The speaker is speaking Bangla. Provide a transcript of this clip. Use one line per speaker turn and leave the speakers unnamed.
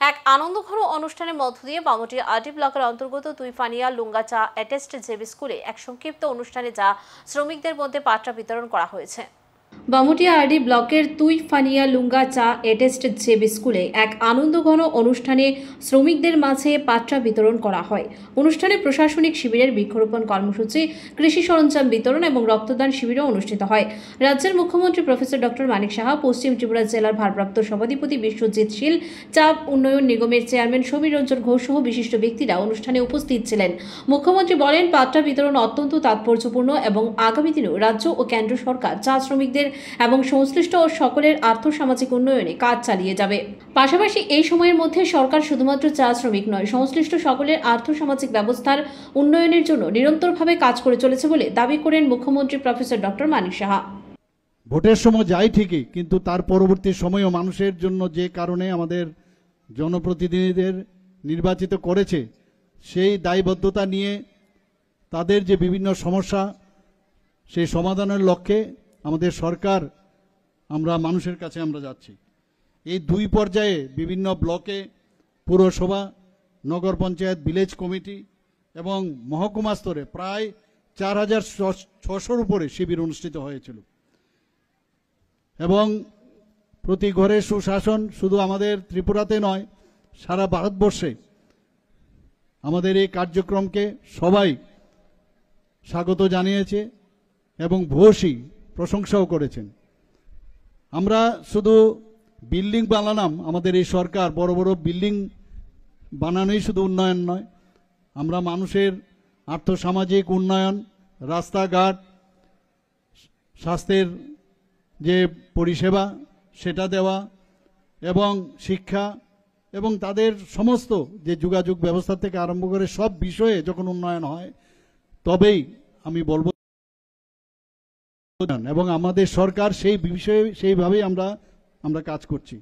এক আনন্দঘন অনুষ্ঠানের মধ্য দিয়ে বামুটি আরডি ব্লকের অন্তর্গত তুইফানিয়া লুঙ্গাচা অ্যাটেস্ট জেবি স্কুলে এক সংক্ষিপ্ত অনুষ্ঠানে যা শ্রমিকদের মধ্যে পাট্টা বিতরণ করা হয়েছে। বামুটিয়া আরডি ব্লকের তুইফানিয়া লুঙ্গাচা এটেস্ট জেবি স্কুলে এক আনন্দঘন অনুষ্ঠানে শ্রমিকদের মাঝে পাট্টা বিতরণ করা হয়। অনুষ্ঠানে প্রশাসনিক শিবিরের বৃক্ষরোপণ কর্মসূচি, কৃষি সরঞ্জাম বিতরণ এবং রক্তদান শিবিরও অনুষ্ঠিত হয়। রাজ্যের মুখ্যমন্ত্রী প্রফেসর ডক্টর মানিক সাহা, পশ্চিম ত্রিপুরা জেলার ভারপ্রাপ্ত সভাধিপতি বিশ্বজিৎ শীল, চাপ উন্নয়ন নিগমের চেয়ারম্যান সমীর রঞ্জন ঘোষ সহ বিশিষ্ট ব্যক্তিরা অনুষ্ঠানে উপস্থিত ছিলেন। মুখ্যমন্ত্রী বলেন, পাট্টা বিতরণ অত্যন্ত তাৎপর্যপূর্ণ এবং আগামী দিনেও রাজ্য ও কেন্দ্র সরকার চা শ্রমিকদের এবং সংশ্লিষ্ট সকলের আর্থসামাজিক উন্নয়নে কাজ চালিয়ে যাবে। পাশাপাশি এই সময়ের মধ্যে সরকার শুধুমাত্র চা শ্রমিক নয়, সংশ্লিষ্ট সকলের আর্থসামাজিক ব্যবস্থার উন্নয়নের জন্য নিরন্তরভাবে কাজ করে চলেছে বলে দাবি করেন মুখ্যমন্ত্রী প্রফেসর ডক্টর মানিক সাহা।
ভোটের সময় যাই ঠিকই, কিন্তু তার পরবর্তী সময়ও মানুষের জন্য যে কারণে আমাদের জনপ্রতিনিধিদের নির্বাচিত করেছে, সেই দায়বদ্ধতা নিয়ে তাদের যে বিভিন্ন সমস্যা, সেই সমাধানের লক্ষ্যে আমাদের সরকার, আমরা মানুষের কাছে আমরা যাচ্ছি। এই দুই পর্যায়ে বিভিন্ন ব্লকে, পুরসভা, নগর পঞ্চায়েত, ভিলেজ কমিটি এবং মহকুমা স্তরে প্রায় 4600-র উপরে শিবির অনুষ্ঠিত হয়েছিল। এবং প্রতি ঘরে সুশাসন শুধু আমাদের ত্রিপুরাতে নয়, সারা ভারতবর্ষে আমাদের এই কার্যক্রমকে সবাই স্বাগত জানিয়েছে এবং ভূয়সী প্রশংসাও করেছেন। আমরা শুধু বিল্ডিং বানালাম, আমাদের এই সরকার বড় বড় বিল্ডিং বানানোই শুধু উন্নয়ন নয়, আমরা মানুষের আর্থসামাজিক উন্নয়ন, রাস্তাঘাট, স্বাস্থ্যের যে পরিষেবা সেটা দেওয়া এবং শিক্ষা এবং তাদের সমস্ত যে যোগাযোগ ব্যবস্থা থেকে আরম্ভ করে সব বিষয়ে যখন উন্নয়ন হয়, তবেই আমি বলবো। এবং আমাদের সরকার সেই বিষয়ে সেইভাবেই আমরা কাজ করছি।